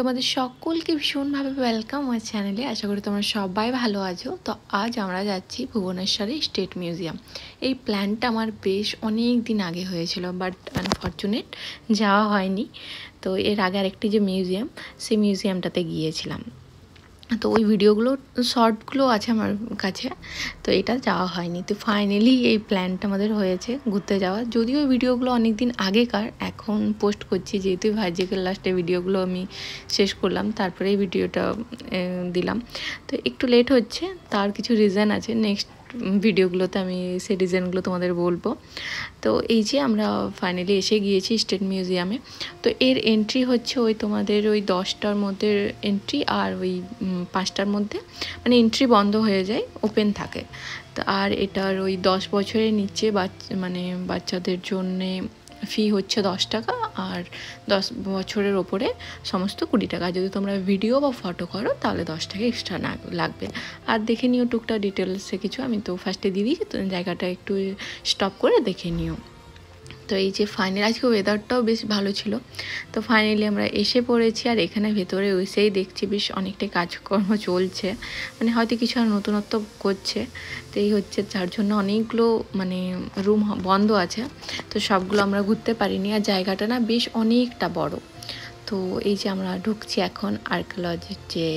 তোমাদের সকলকে ভীষণভাবে ওয়েলকাম আমার চ্যানেলে। আশা করি তোমরা সবাই ভালো আছো। তো আজ আমরা যাচ্ছি ভুবনেশ্বরে স্টেট মিউজিয়াম। এই প্ল্যানটা আমার বেশ অনেক দিন আগে হয়েছিল, বাট আনফর্চুনেট যাওয়া হয়নি। তো এর আগে আরেকটি যে মিউজিয়াম, সেই মিউজিয়ামটাতে গিয়েছিলাম। তো ওই ভিডিওগুলো শর্টগুলো আছে আমার কাছে, তো এটা যাওয়া হয়নি। তো ফাইনালি এই প্ল্যানটা আমাদের হয়েছে ঘুরতে যাওয়া। যদিও ভিডিওগুলো অনেক দিন আগেকার, এখন পোস্ট করছি যেহেতু ভার্জিক্যাল লাস্টে ভিডিওগুলো আমি শেষ করলাম, তারপরে এই ভিডিওটা দিলাম। তো একটু লেট হচ্ছে, তার কিছু রিজন আছে, নেক্সট ভিডিওগুলোতে আমি সেই রিজনগুলো তোমাদের বলবো। তো এই যে আমরা ফাইনালি এসে গিয়েছি স্টেট মিউজিয়ামে। তো এর এন্ট্রি হচ্ছে ওই তোমাদের ওই 10টার মধ্যে এন্ট্রি, আর ওই 5টার মধ্যে মানে এন্ট্রি বন্ধ হয়ে যায়, ওপেন থাকে। তো আর এটার ওই 10 বছরের নিচে মানে বাচ্চাদের জন্যে ফি হচ্ছে 10 টাকা, আর 10 বছরের ওপরে সমস্ত 20 টাকা। যদি তোমরা ভিডিও বা ফটো করো তাহলে 10 টাকা এক্সট্রা লাগবে। আর দেখে নিও টুকটাক ডিটেলসে কিছু, আমি তো ফার্স্টে দিয়ে দিয়েছি, তো জায়গাটা একটু স্টপ করে দেখে নিও। তো এই যে ফাইনাল, আজকে ওয়েদারটাও বেশ ভালো ছিল। তো ফাইনালি আমরা এসে পড়েছি, আর এখানে ভেতরে এসেই দেখছি বেশ অনেকটাই কাজকর্ম চলছে, মানে হয়তো কিছু আর নতুনত্ব করছে। তো এই হচ্ছে, যার জন্য অনেকগুলো মানে রুম বন্ধ আছে, তো সবগুলো আমরা ঘুরতে পারিনি। আর জায়গাটা না বেশ অনেকটা বড়। তো এই যে আমরা ঢুকছি এখন আর্কিওলজির যে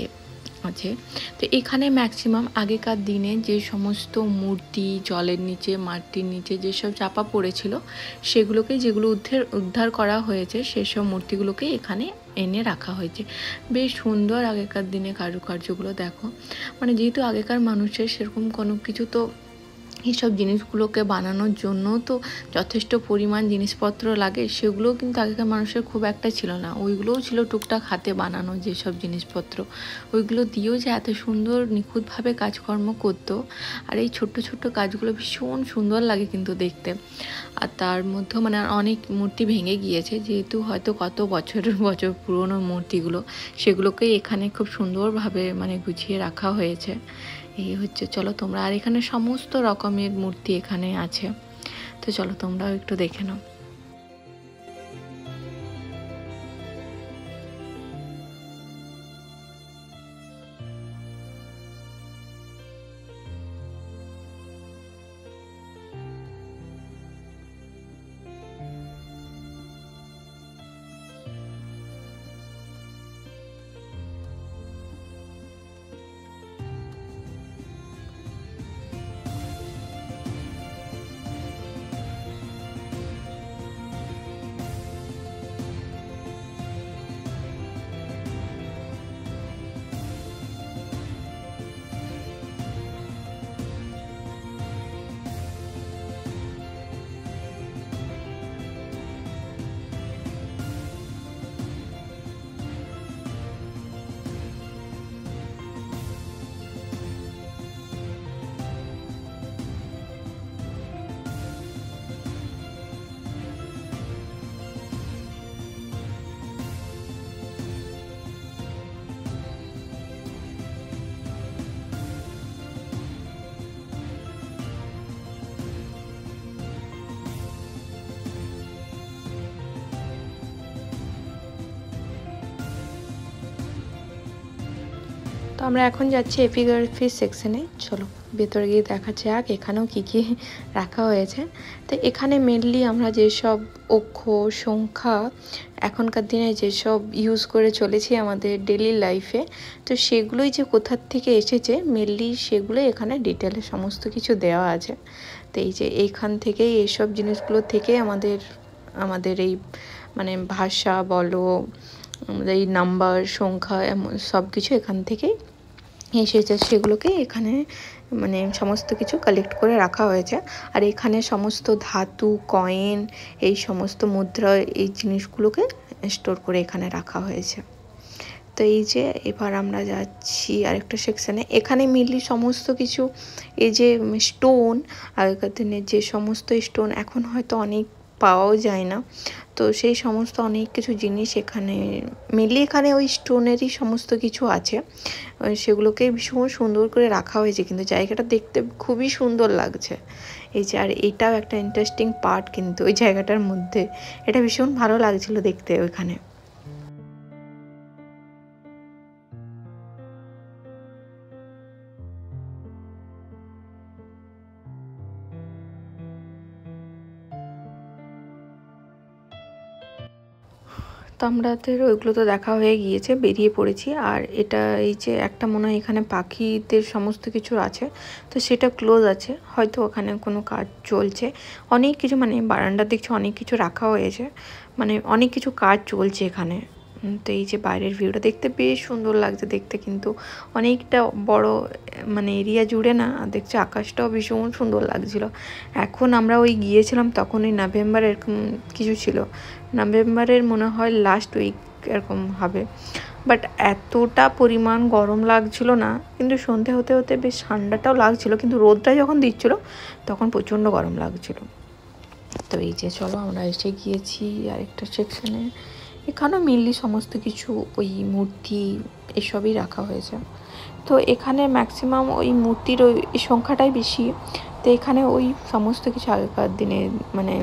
আছে। তো এখানে ম্যাক্সিমাম আগেকার দিনে যে সমস্ত মূর্তি জলের নিচে মাটির নিচে যেসব চাপা পড়েছিল, সেগুলোকে যেগুলো উদ্ধার করা হয়েছে, সেসব মূর্তিগুলোকে এখানে এনে রাখা হয়েছে। বেশ সুন্দর আগেকার দিনে কারুকার্যগুলো দেখো, মানে যেহেতু আগেকার মানুষের সেরকম কোনো কিছু তো এইসব জিনিসগুলোকে বানানোর জন্য তো যথেষ্ট পরিমাণ জিনিসপত্র লাগে, সেগুলোও কিন্তু আগেকার মানুষের খুব একটা ছিল না। ওইগুলোও ছিল টুকটাক হাতে বানানো যেসব জিনিসপত্র, ওইগুলো দিয়েও যে এত সুন্দর নিখুঁতভাবে কাজকর্ম করতো। আর এই ছোট্ট ছোট্ট কাজগুলো ভীষণ সুন্দর লাগে কিন্তু দেখতে। আর তার মধ্যেও মানে অনেক মূর্তি ভেঙে গিয়েছে, যেহেতু হয়তো কত বছরের বছর পুরনো মূর্তিগুলো, সেগুলোকেই এখানে খুব সুন্দরভাবে মানে গুছিয়ে রাখা হয়েছে। এই হচ্ছে, চলো তোমরা, আর এখানে সমস্ত রকমের মূর্তি এখানে আছে, তো চলো তোমরাও একটু দেখে নাও। তো আমরা এখন যাচ্ছি এপিগ্রাফি সেকশনে, চলো ভেতরে গিয়ে দেখা যাক এখানেও কী কী রাখা হয়েছে। তো এখানে মেনলি আমরা যেসব অক্ষর সংখ্যা এখনকার দিনে যেসব ইউজ করে চলেছি আমাদের ডেলি লাইফে, তো সেগুলোই যে কোথার থেকে এসেছে মেনলি সেগুলো এখানে ডিটেলে সমস্ত কিছু দেওয়া আছে। তো এই যে এইখান থেকেই এইসব জিনিসগুলো থেকে আমাদের এই মানে ভাষা বলো, এই নাম্বার সংখ্যা এমন সব কিছু এখান থেকেই এসেছে, সেগুলোকে এখানে মানে সমস্ত কিছু কালেক্ট করে রাখা হয়েছে। আর এখানে সমস্ত ধাতু, কয়েন, এই সমস্ত মুদ্রা, এই জিনিসগুলোকে স্টোর করে এখানে রাখা হয়েছে। তো এই যে এবার আমরা যাচ্ছি আরেকটা সেকশানে। এখানে মেনলি সমস্ত কিছু এই যে স্টোন, আগেকার দিনের যে সমস্ত স্টোন এখন হয়তো অনেক পাওয়াও যায় না, তো সেই সমস্ত অনেক কিছু জিনিস এখানে মেনলি এখানে ওই স্টোনেরই সমস্ত কিছু আছে, সেগুলোকে ভীষণ সুন্দর করে রাখা হয়েছে, কিন্তু জায়গাটা দেখতে খুবই সুন্দর লাগছে। এই যে, আর এটাও একটা ইন্টারেস্টিং পার্ট কিন্তু ওই জায়গাটার মধ্যে, এটা ভীষণ ভালো লাগছিল দেখতে ওইখানে। তো আমাদের ওইগুলো তো দেখা হয়ে গিয়েছে, বেরিয়ে পড়েছি। আর এটা এই যে একটা মনে হয় এখানে পাখিদের সমস্ত কিছু আছে, তো সেটা ক্লোজ আছে, হয়তো ওখানে কোনো কাজ চলছে। অনেক কিছু মানে বারান্দার দেখছি অনেক কিছু রাখা হয়েছে, মানে অনেক কিছু কাজ চলছে এখানে। তো এই যে বাইরের ভিউটা দেখতে বেশ সুন্দর লাগছে দেখতে, কিন্তু অনেকটা বড় মানে এরিয়া জুড়ে না, দেখছি আকাশটাও ভীষণ সুন্দর লাগছিল। এখন আমরা ওই গিয়েছিলাম তখন ওই নভেম্বর এরকম কিছু ছিল, নভেম্বরের মনে হয় লাস্ট উইক এরকম হবে। বাট এতটা পরিমাণ গরম লাগছিল না, কিন্তু সন্ধে হতে হতে বেশ ঠান্ডাটাও লাগছিল, কিন্তু রোদটা যখন দিচ্ছিল তখন প্রচণ্ড গরম লাগছিল। তো এই যে চলো আমরা এসে গিয়েছি আরেকটা সেকশনে। এখানেও মেনলি সমস্ত কিছু ওই মূর্তি এসবই রাখা হয়েছে। তো এখানে ম্যাক্সিমাম ওই মূর্তির ওই সংখ্যাটাই বেশি। তো এখানে ওই সমস্ত কিছু আগেকার দিনে মানে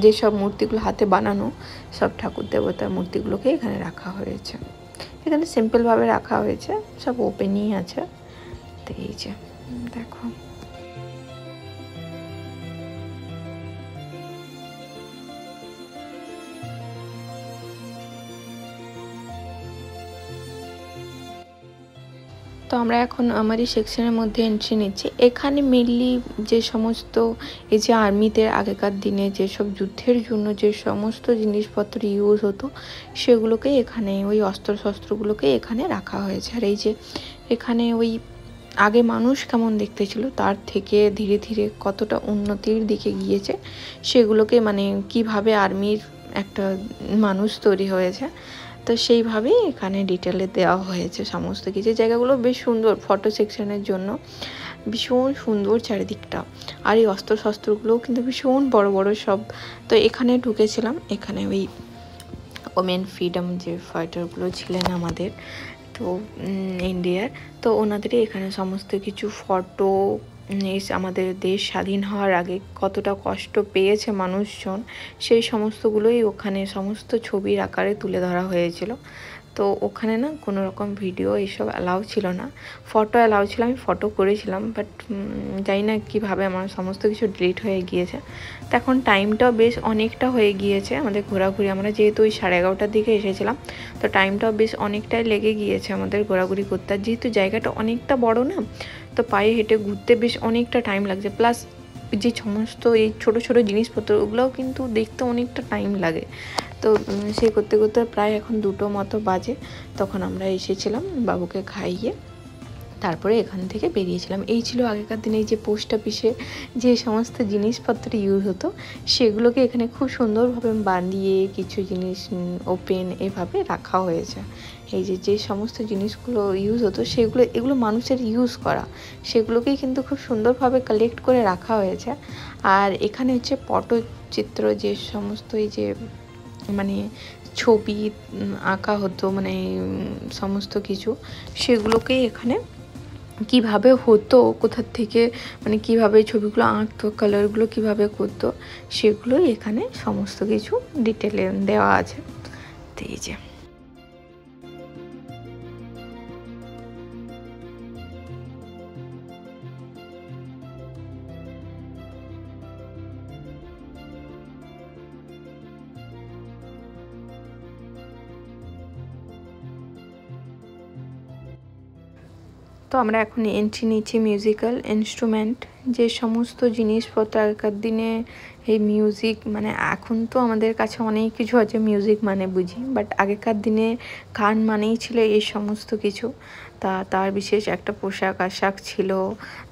যেসব মূর্তিগুলো হাতে বানানো সব ঠাকুর দেবতার মূর্তিগুলোকে এখানে রাখা হয়েছে। এখানে সিম্পলভাবে রাখা হয়েছে, সব ওপেনই আছে। তো এই যে দেখো, তো আমরা এখন আমারই সেকশনের মধ্যে এন্ট্রি নিচ্ছি। এখানে মেনলি যে সমস্ত এই যে আর্মিতে আগেকার দিনে যেসব যুদ্ধের জন্য যে সমস্ত জিনিসপত্র ইউজ হতো সেগুলোকে এখানে ওই অস্ত্রশস্ত্রগুলোকে এখানে রাখা হয়েছে। আর এই যে এখানে ওই আগে মানুষ কেমন দেখতে ছিল তার থেকে ধীরে ধীরে কতটা উন্নতির দিকে গিয়েছে সেগুলোকে, মানে কিভাবে আর্মির একটা মানুষ তৈরি হয়েছে, তো সেইভাবেই এখানে ডিটেলে দেওয়া হয়েছে সমস্ত কিছু। জায়গাগুলো বেশ সুন্দর, ফটো সেকশনের জন্য ভীষণ সুন্দর চারিদিকটা। আর এই অস্ত্রশস্ত্রগুলোও কিন্তু ভীষণ বড় বড় সব। তো এখানে ঢুকেছিলাম, এখানে ওই ওমেন ফ্রিডম যে ফাইটারগুলো ছিলেন আমাদের, তো ইন্ডিয়ার, তো ওনাদেরই এখানে সমস্ত কিছু ফটো, আমাদের দেশ স্বাধীন হওয়ার আগে কতটা কষ্ট পেয়েছে মানুষজন সেই সমস্তগুলোই ওখানে সমস্ত ছবির আকারে তুলে ধরা হয়েছিল। তো ওখানে না কোনো রকম ভিডিও এইসব অ্যালাউ ছিল না, ফটো অ্যালাউ ছিল। আমি ফটো করেছিলাম, বাট জানি না কীভাবে আমার সমস্ত কিছু ডিলিট হয়ে গিয়েছে। তো এখন টাইমটাও বেশ অনেকটা হয়ে গিয়েছে আমাদের ঘোরাঘুরি, আমরা যেহেতু ওই 11:30টার দিকে এসেছিলাম, তো টাইমটাও বেশ অনেকটাই লেগে গিয়েছে আমাদের ঘোরাঘুরি করতে। আর যেহেতু জায়গাটা অনেকটা বড় না, তো পায়ে হেঁটে ঘুরতে বেশ অনেকটা টাইম লাগছে, প্লাস যে সমস্ত এই ছোট ছোট জিনিসপত্র ওগুলোও কিন্তু দেখতে অনেকটা টাইম লাগে। তো সেই করতে করতে প্রায় এখন 2টো মতো বাজে। তখন আমরা এসেছিলাম বাবুকে খাইয়ে, তারপরে এখান থেকে বেরিয়েছিলাম। এই ছিল আগেকার দিনে যে পোস্ট অফিসে যে সমস্ত জিনিসপত্র ইউজ হতো সেগুলোকে এখানে খুব সুন্দরভাবে বানিয়ে কিছু জিনিস ওপেন এভাবে রাখা হয়েছে। এই যে যে সমস্ত জিনিসগুলো ইউজ হতো সেগুলো, এগুলো মানুষের ইউজ করা, সেগুলোকেই কিন্তু খুব সুন্দরভাবে কালেক্ট করে রাখা হয়েছে। আর এখানে হচ্ছে পটচিত্র, যে সমস্ত এই যে মানে ছবি আঁকা হতো, মানে সমস্ত কিছু সেগুলোকেই এখানে কিভাবে হতো, কোথার থেকে মানে কিভাবে ছবিগুলো আঁকতো, কালারগুলো কিভাবে করতো, সেগুলোই এখানে সমস্ত কিছু ডিটেলে দেওয়া আছে। তো এই যে তো আমরা এখন এন্ট্রি নিচ্ছি মিউজিক্যাল ইনস্ট্রুমেন্ট, যে সমস্ত জিনিসপত্র আগেকার দিনে এই মিউজিক, মানে এখন তো আমাদের কাছে অনেক কিছু আছে মিউজিক মানে বুঝি, বাট আগেকার দিনে গান মানেই ছিল এই সমস্ত কিছু। তার বিশেষ একটা পোশাক আশাক ছিল,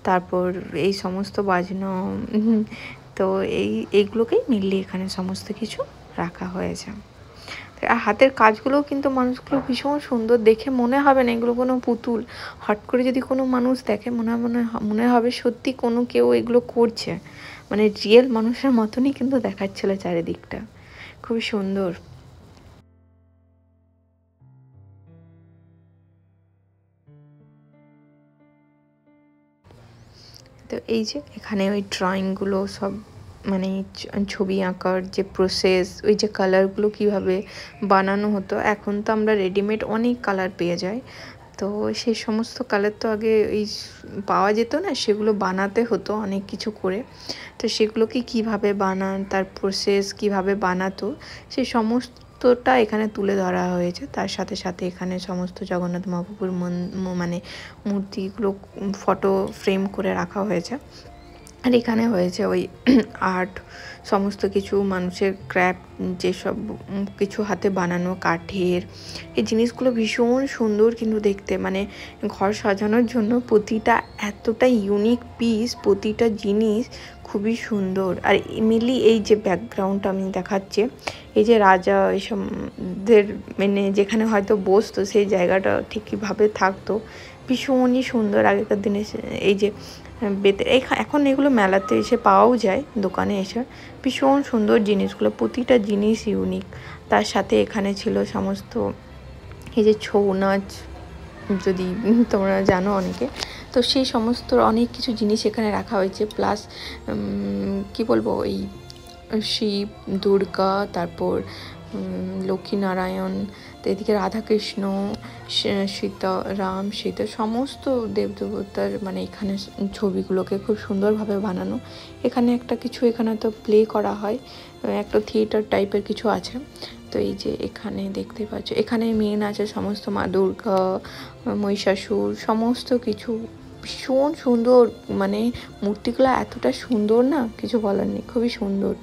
তারপর এই সমস্ত বাজনা, তো এইগুলোকেই মিলিয়ে এখানে সমস্ত কিছু রাখা হয়েছে। আর হাতের কাজগুলোও কিন্তু মানুষগুলো ভীষণ সুন্দর, দেখে মনে হবে না এগুলো কোনো পুতুল। হট করে যদি কোনো মানুষ দেখে মনে হবে সত্যি কোনো কেউ এগুলো করছে, মানে রিয়েল মানুষের মতনই কিন্তু দেখাচ্ছিল চারিদিকটা, খুবই সুন্দর। তো এই যে এখানে ওই ড্রয়িংগুলো সব, মানে ছবি আঁকার যে প্রসেস, ওই যে কালারগুলো কিভাবে বানানো হতো, এখন তো আমরা রেডিমেড অনেক কালার পেয়ে যাই, তো সেই সমস্ত কালার তো আগে এই পাওয়া যেত না, সেগুলো বানাতে হতো অনেক কিছু করে। তো সেগুলোকে কিভাবে বানান, তার প্রসেস কিভাবে বানাতো, সেই সমস্ত সমস্তটা এখানে তুলে ধরা হয়েছে। তার সাথে সাথে এখানে সমস্ত জগন্নাথ মহাপ্রভুর মানে মূর্তিগুলো ফটো ফ্রেম করে রাখা হয়েছে। আর এখানে হয়েছে ওই আর্ট, সমস্ত কিছু মানুষের ক্র্যাফট, যেসব কিছু হাতে বানানো কাঠের এই জিনিসগুলো ভীষণ সুন্দর কিন্তু দেখতে, মানে ঘর সাজানোর জন্য প্রতিটা এতটা ইউনিক পিস, প্রতিটা জিনিস খুবই সুন্দর। আর মেনলি এই যে ব্যাকগ্রাউন্ডটা আমি দেখাচ্ছি, এই যে রাজা এইসবদের মানে যেখানে হয়তো বসতো সেই জায়গাটা ঠিক কীভাবে থাকতো, ভীষণই সুন্দর আগেকার দিনে। এই যে বেতের এখন এগুলো মেলাতে এসে পাওয়াও যায়, দোকানে এসে ভীষণ সুন্দর জিনিসগুলো, প্রতিটা জিনিস ইউনিক। তার সাথে এখানে ছিল সমস্ত এই যে ছৌ নাচ, যদি তোমরা জানো অনেকে, তো সেই সমস্ত অনেক কিছু জিনিস এখানে রাখা হয়েছে। প্লাস কি বলবো, এই শিব, দুর্গা, তারপর লক্ষ্মীনারায়ণ, তো এদিকে রাধাকৃষ্ণ, সীতা, রাম সীতা, সমস্ত দেবদেবতার মানে এখানে ছবিগুলোকে খুব সুন্দরভাবে বানানো। এখানে একটা কিছু এখানে তো প্লে করা হয়, একটা থিয়েটার টাইপের কিছু আছে। তো এই যে এখানে দেখতে পাচ্ছ, এখানে মেন আছে সমস্ত মা দুর্গা, মহিষাসুর, সমস্ত কিছু ভীষণ সুন্দর, মানে মূর্তিগুলো এতটা সুন্দর না, কিছু বলার নেই, খুবই সুন্দর।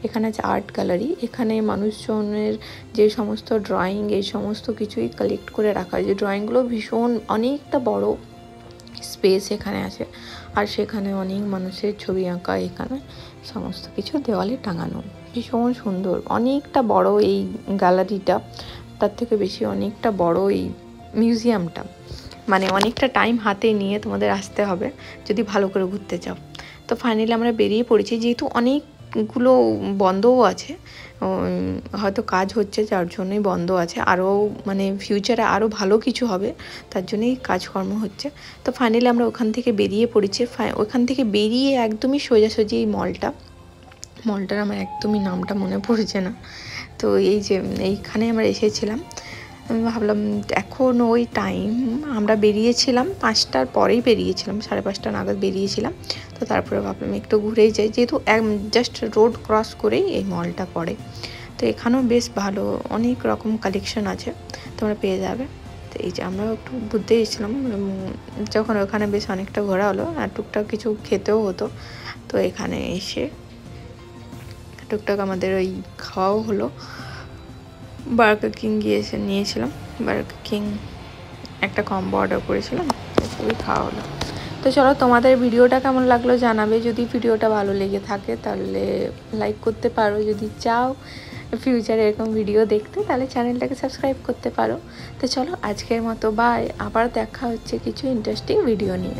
এখানে আছে আর্ট গ্যালারি, এখানে মানুষজনের যে সমস্ত ড্রয়িং এই সমস্ত কিছুই কালেক্ট করে রাখা হয়। যে ড্রয়িংগুলো ভীষণ অনেকটা বড় স্পেস এখানে আছে, আর সেখানে অনেক মানুষের ছবি আঁকা এখানে সমস্ত কিছু দেওয়ালে টাঙানো, ভীষণ সুন্দর। অনেকটা বড় এই গ্যালারিটা, তার থেকে বেশি অনেকটা বড় এই মিউজিয়ামটা, মানে অনেকটা টাইম হাতে নিয়ে তোমাদের আসতে হবে যদি ভালো করে ঘুরতে চাও। তো ফাইনালি আমরা বেরিয়ে পড়েছি, যেহেতু অনেকগুলো বন্ধও আছে, হয়তো কাজ হচ্ছে যার জন্যই বন্ধ আছে, আরও মানে ফিউচারে আরও ভালো কিছু হবে তার জন্যই কাজকর্ম হচ্ছে। তো ফাইনালি আমরা ওখান থেকে বেরিয়ে পড়েছি। ওখান থেকে বেরিয়ে একদমই সোজাসুজি এই মলটার আমার একদমই নামটা মনে পড়ছে না। তো এই যে এইখানে আমরা এসেছিলাম, আমি ভাবলাম এখন ওই টাইম, আমরা বেরিয়েছিলাম 5টার পরেই বেরিয়েছিলাম, 5:30 নাগাদ বেরিয়েছিলাম। তো তারপরে ভাবলাম একটু ঘুরেই যাই, যেহেতু জাস্ট রোড ক্রস করেই এই মলটা পড়ে। তো এখানেও বেশ ভালো অনেক রকম কালেকশন আছে, তোমরা পেয়ে যাবে। তো এই যে আমরা একটু ঘুরতে এসেছিলাম, যখন ওখানে বেশ অনেকটা ঘোরা হলো, আর টুকটাক কিছু খেতেও হতো। তো এখানে এসে টুকটাক আমাদের ওই খাওয়াও হলো। বার্গার কিং নিয়েছিলাম, বার্গার কিং একটা কম্বো অর্ডার করেছিলাম, খুবই খাওয়া হলো। তো চলো, তোমাদের ভিডিওটা কেমন লাগলো জানাবে। যদি ভিডিওটা ভালো লেগে থাকে তাহলে লাইক করতে পারো, যদি চাও ফিউচারে এরকম ভিডিও দেখতে তাহলে চ্যানেলটাকে সাবস্ক্রাইব করতে পারো। তো চলো আজকের মতো বাই, আবার দেখা হচ্ছে কিছু ইন্টারেস্টিং ভিডিও নিয়ে।